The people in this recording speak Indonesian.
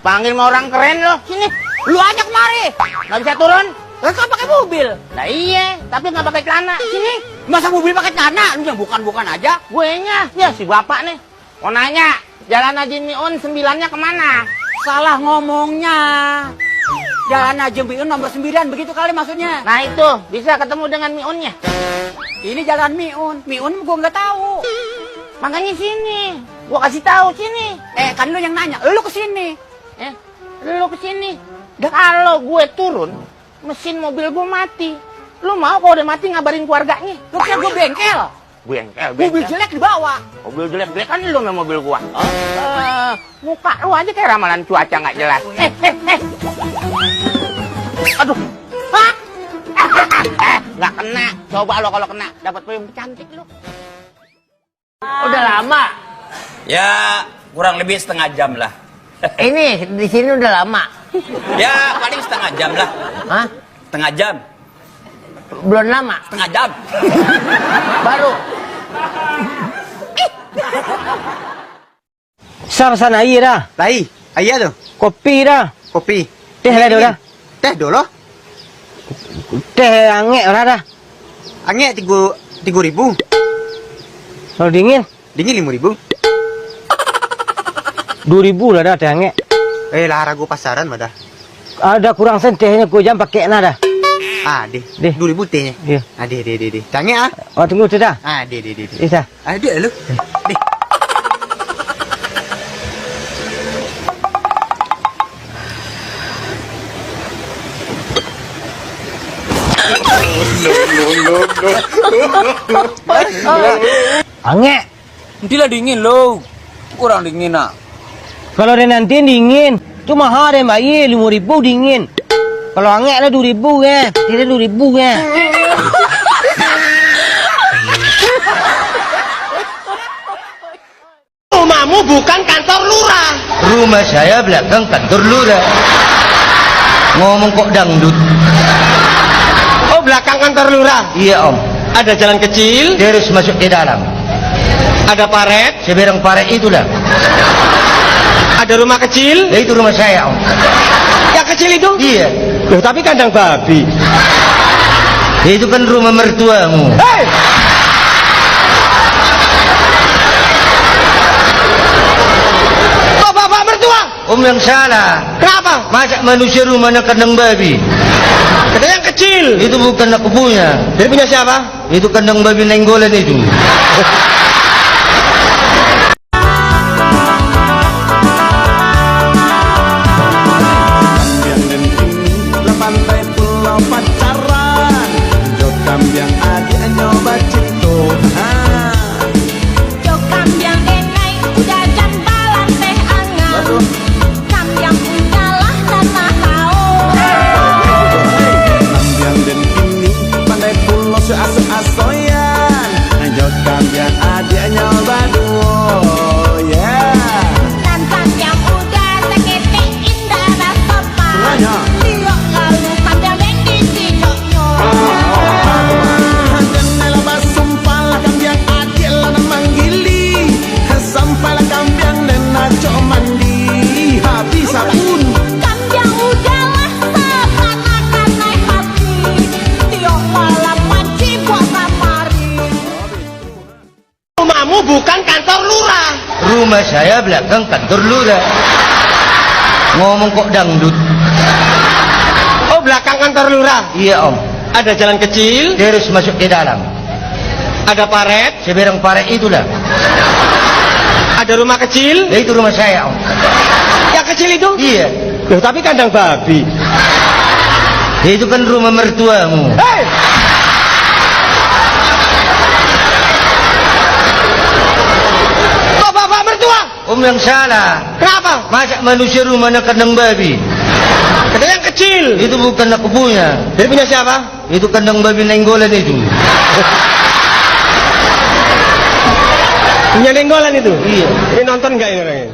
Dipanggil sama orang keren lo. Sini, lu aja kemari. Nggak bisa turun? Lah kan pakai mobil. Nah iya, tapi nggak pakai celana. Sini, Masa mobil pakai celana? Lu yang bukan-bukan aja. gue nya. Ya si bapak nih. Mau nanya, Jalan Haji Miun 9-nya kemana? Salah ngomongnya. Jalan Haji Miun nomor 9, begitu kali maksudnya. Nah itu, bisa ketemu dengan Miunnya. Ini jalan Miun. Miun gua nggak tahu. Makanya sini, gua kasih tahu sini. Kan lu yang nanya. Lu kesini. Lu kesini. Kalau gue turun, mesin mobil gue mati. Lu mau kalau udah mati ngabarin keluarganya? Lu kira gua bengkel? Bengkel. Mobil jelek dibawa. Mobil jelek kan lu sama mobil gua. Muka lu aja kayak ramalan cuaca nggak jelas. Aduh. Hah? Nggak kena. Coba lo kalau kena dapat payung cantik lu. Udah lama. Ya, kurang lebih setengah jam lah. Ini di sini udah lama. Ya, paling setengah jam lah. Hah? Setengah jam. Belum lama. Setengah jam. Baru. Sarsan air dah. Lai, ayah tu. Kopi dah. Kopi. Teh lah dah. Teh dulu. Teh angek dah dah. Angek 3.000. Kalau dingin Dingin 5.000. 2.000 lah dah teh angek. Lah ragu pasaran mah dah. Ada kurang sen tehnya ku jam pakai nah dah. Deh. Deh. 2.000 tehnya. Iya. Deh. Angek ah. Oh tunggu tu dah. Deh. Isa. Dia lu. Deh. Angek. Nantilah dingin lo. Kurang dingin nak. Kalau dia nanti dingin, tu mahal deh mbak. 5.000 dingin. Kalau angek lah 2.000 ya. Tidak 2.000 ya. Rumahmu bukan kantor lurah. Rumah saya belakang kantor lurah. Ngomong kok dangdut. Oh, belakang kantor lurah. Iya om. Ada jalan kecil, Terus masuk ke dalam. ada paret, Seberang paret itulah. ada rumah kecil. Ya itu rumah saya om. Yang kecil itu? Iya. Loh, tapi kandang babi. Itu kan rumah mertuamu. Hei! Kok bapak mertua? Om yang salah. Kenapa? Masa manusia rumahnya kandang babi? Katanya yang kecil. Itu bukan aku punya. Jadi punya siapa? Itu kandang babi nenggolan itu. Pantai pulau pacaran, jokam yang ada nyoba cintuhan. Jokam yang dengai udah jambalan teh angan. Kam yang punyalah tanah tahu. Jokam dan kini pantai pulau seaso-asoyan, jokam yang ada nyoba duo, yeah. Lantan yang udah seketik indah rasopan. Tiok lalu kandang yang dicidoknya. Jendela basumpah kambiang adil lana manggili, sampailah kambiang dan naco mandi, habis sabun. Kam yang udahlah saban akan naik hati. Tiok malam manci buat kamari. Rumahmu bukan kantor lurah. Rumah saya belakang kantor lurah. Ngomong kok dangdut. Oh, belakang kantor lurah. Iya om. Ada jalan kecil, Terus masuk ke dalam. ada paret, Seberang paret itulah. ada rumah kecil. Ya itu rumah saya om. Yang kecil itu? Iya. Loh, tapi kandang babi. Itu kan rumah mertuamu. Hei! Kok bapak mertua? Om yang salah. Kenapa? Masa manusia rumahnya kandang babi? Katanya yang kecil. Itu bukan aku punya. Jadi punya siapa? Itu kandang babi nenggolan itu. Punya nenggolan itu. Iya. Ini nonton nggak ini orangnya?